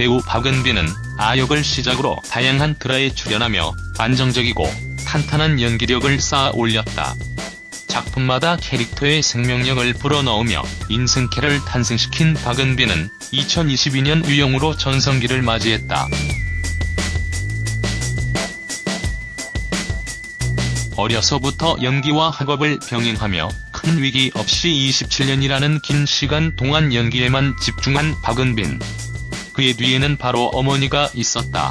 배우 박은빈은 아역을 시작으로 다양한 드라마에 출연하며 안정적이고 탄탄한 연기력을 쌓아 올렸다. 작품마다 캐릭터의 생명력을 불어넣으며 인생캐를 탄생시킨 박은빈은 2022년 유영우로 전성기를 맞이했다. 어려서부터 연기와 학업을 병행하며 큰 위기 없이 27년이라는 긴 시간 동안 연기에만 집중한 박은빈. 그의 뒤에는 바로 어머니가 있었다.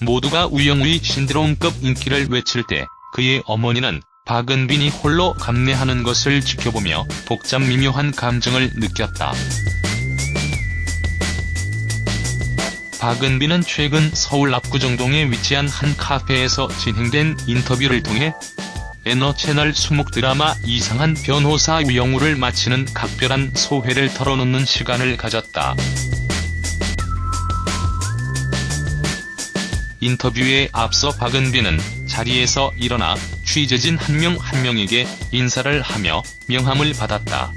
모두가 우영우의 신드롬급 인기를 외칠 때 그의 어머니는 박은빈이 홀로 감내하는 것을 지켜보며 복잡 미묘한 감정을 느꼈다. 박은빈은 최근 서울 압구정동에 위치한 한 카페에서 진행된 인터뷰를 통해 에너채널 수목 드라마 이상한 변호사 우영우를 마치는 각별한 소회를 털어놓는 시간을 가졌다. 인터뷰에 앞서 박은빈은 자리에서 일어나 취재진 한 명 한 명에게 인사를 하며 명함을 받았다.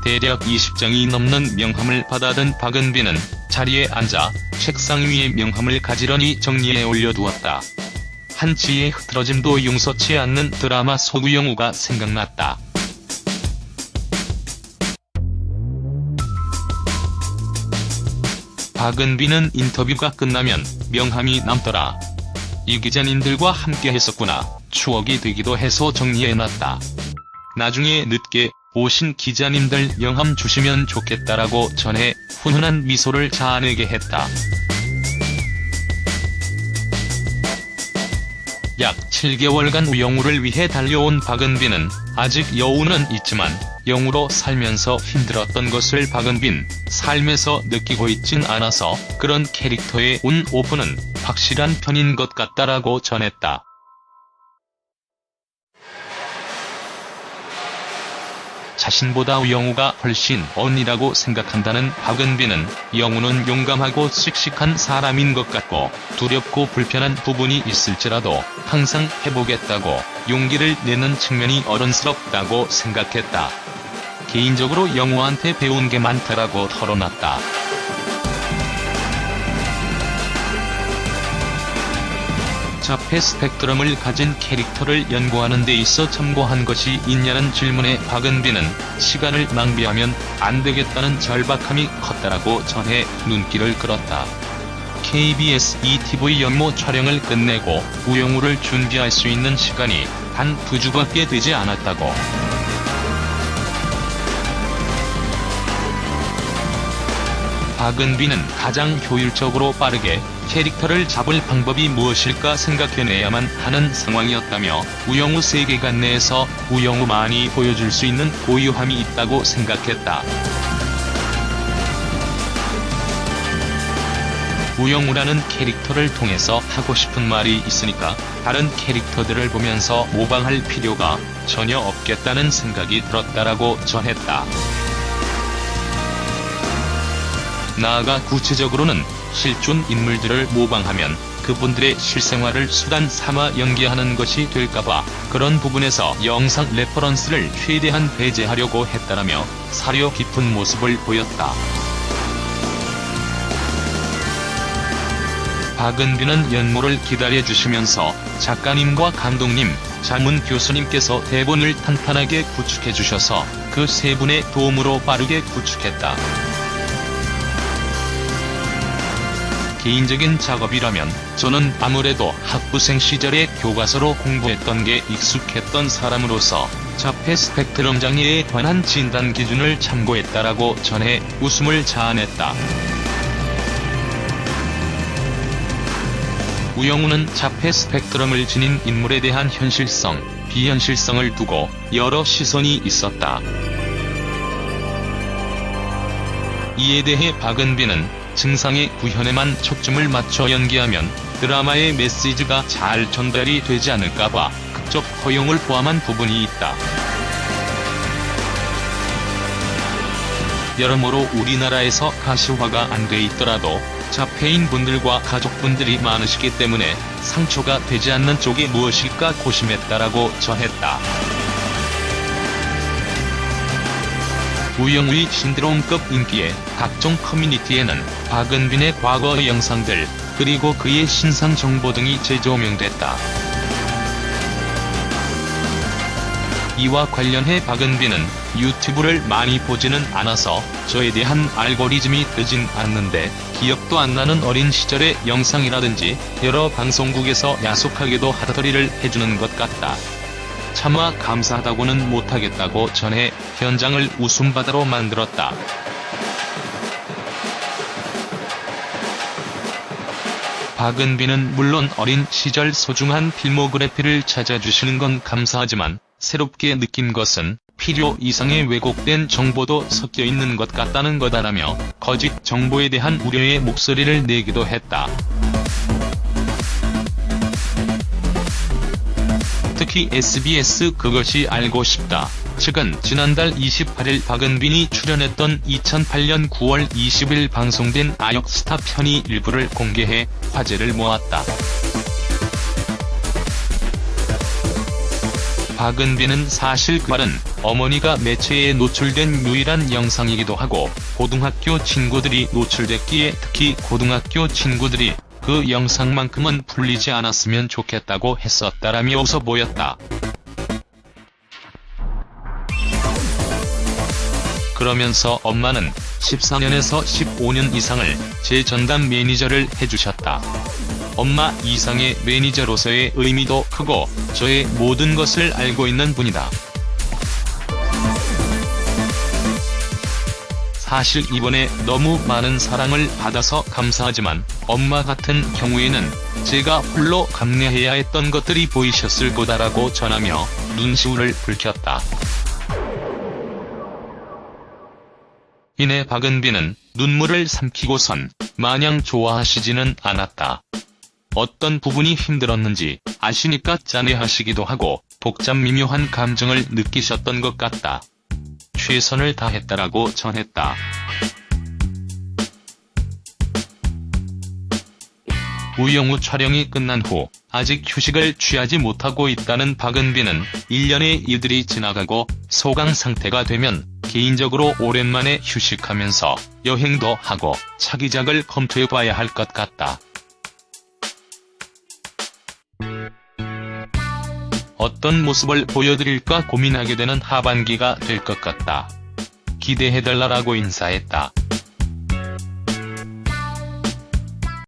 대략 20장이 넘는 명함을 받아든 박은빈은 자리에 앉아 책상 위에 명함을 가지런히 정리해 올려두었다. 한치의 흐트러짐도 용서치 않는 드라마 속 우영우가 생각났다. 박은빈은 인터뷰가 끝나면 명함이 남더라. 이 기자님들과 함께 했었구나. 추억이 되기도 해서 정리해놨다. 나중에 늦게 오신 기자님들 명함 주시면 좋겠다라고 전해 훈훈한 미소를 자아내게 했다. 약 7개월간 우영우를 위해 달려온 박은빈은 아직 여우는 있지만 영우로 살면서 힘들었던 것을 박은빈 삶에서 느끼고 있진 않아서 그런 캐릭터의 온 오프는 확실한 편인 것 같다라고 전했다. 자신보다 우영우가 훨씬 언니라고 생각한다는 박은빈은 영우는 용감하고 씩씩한 사람인 것 같고 두렵고 불편한 부분이 있을지라도 항상 해보겠다고 용기를 내는 측면이 어른스럽다고 생각했다. 개인적으로 영우한테 배운 게 많다라고 털어놨다. 자폐 스펙트럼을 가진 캐릭터를 연구하는 데 있어 참고한 것이 있냐는 질문에 박은빈은 시간을 낭비하면 안 되겠다는 절박함이 컸다라고 전해 눈길을 끌었다. KBS ETV 연모 촬영을 끝내고 우영우를 준비할 수 있는 시간이 단 2주밖에 되지 않았다고. 박은빈은 가장 효율적으로 빠르게 캐릭터를 잡을 방법이 무엇일까 생각해내야만 하는 상황이었다며 우영우 세계관 내에서 우영우만이 보여줄 수 있는 고유함이 있다고 생각했다. 우영우라는 캐릭터를 통해서 하고 싶은 말이 있으니까 다른 캐릭터들을 보면서 모방할 필요가 전혀 없겠다는 생각이 들었다라고 전했다. 나아가 구체적으로는 실존 인물들을 모방하면 그분들의 실생활을 수단 삼아 연기하는 것이 될까봐 그런 부분에서 영상 레퍼런스를 최대한 배제하려고 했다라며 사려 깊은 모습을 보였다. 박은빈은 연모를 기다려주시면서 작가님과 감독님, 자문 교수님께서 대본을 탄탄하게 구축해주셔서 그 세 분의 도움으로 빠르게 구축했다. 개인적인 작업이라면 저는 아무래도 학부생 시절에 교과서로 공부했던 게 익숙했던 사람으로서 자폐 스펙트럼 장애에 관한 진단 기준을 참고했다라고 전해 웃음을 자아냈다. 우영우는 자폐 스펙트럼을 지닌 인물에 대한 현실성, 비현실성을 두고 여러 시선이 있었다. 이에 대해 박은빈은 증상의 구현에만 초점을 맞춰 연기하면 드라마의 메시지가 잘 전달이 되지 않을까봐 극적 허용을 포함한 부분이 있다. 여러모로 우리나라에서 가시화가 안 돼 있더라도 자폐인 분들과 가족분들이 많으시기 때문에 상처가 되지 않는 쪽이 무엇일까 고심했다라고 전했다. 우영우의 신드롬급 인기에 각종 커뮤니티에는 박은빈의 과거의 영상들, 그리고 그의 신상 정보 등이 재조명됐다. 이와 관련해 박은빈은 유튜브를 많이 보지는 않아서 저에 대한 알고리즘이 뜨진 않는데 기억도 안 나는 어린 시절의 영상이라든지 여러 방송국에서 야속하게도 하다더리를 해주는 것 같다. 차마 감사하다고는 못하겠다고 전해 현장을 웃음바다로 만들었다. 박은빈은 물론 어린 시절 소중한 필모그래피를 찾아주시는 건 감사하지만 새롭게 느낀 것은 필요 이상의 왜곡된 정보도 섞여 있는 것 같다는 거다라며 거짓 정보에 대한 우려의 목소리를 내기도 했다. 특히 SBS 그것이 알고 싶다 측은 지난달 28일 박은빈이 출연했던 2008년 9월 20일 방송된 아역스타 편의 일부를 공개해 화제를 모았다. 박은빈은 사실 그 말은 어머니가 매체에 노출된 유일한 영상이기도 하고 고등학교 친구들이 노출됐기에 특히 고등학교 친구들이 그 영상만큼은 풀리지 않았으면 좋겠다고 했었다라며 웃어 보였다. 그러면서 엄마는 14년에서 15년 이상을 제 전담 매니저를 해주셨다. 엄마 이상의 매니저로서의 의미도 크고 저의 모든 것을 알고 있는 분이다. 사실 이번에 너무 많은 사랑을 받아서 감사하지만 엄마 같은 경우에는 제가 홀로 감내해야 했던 것들이 보이셨을 거다라고 전하며 눈시울을 붉혔다. 이내 박은빈은 눈물을 삼키고선 마냥 좋아하시지는 않았다. 어떤 부분이 힘들었는지 아시니까 짠해하시기도 하고 복잡 미묘한 감정을 느끼셨던 것 같다. 최선을 다했다라고 전했다. 우영우 촬영이 끝난 후 아직 휴식을 취하지 못하고 있다는 박은빈은 1년의 일들이 지나가고 소강 상태가 되면 개인적으로 오랜만에 휴식하면서 여행도 하고 차기작을 검토해봐야 할 것 같다. 어떤 모습을 보여드릴까 고민하게 되는 하반기가 될 것 같다. 기대해달라고 인사했다.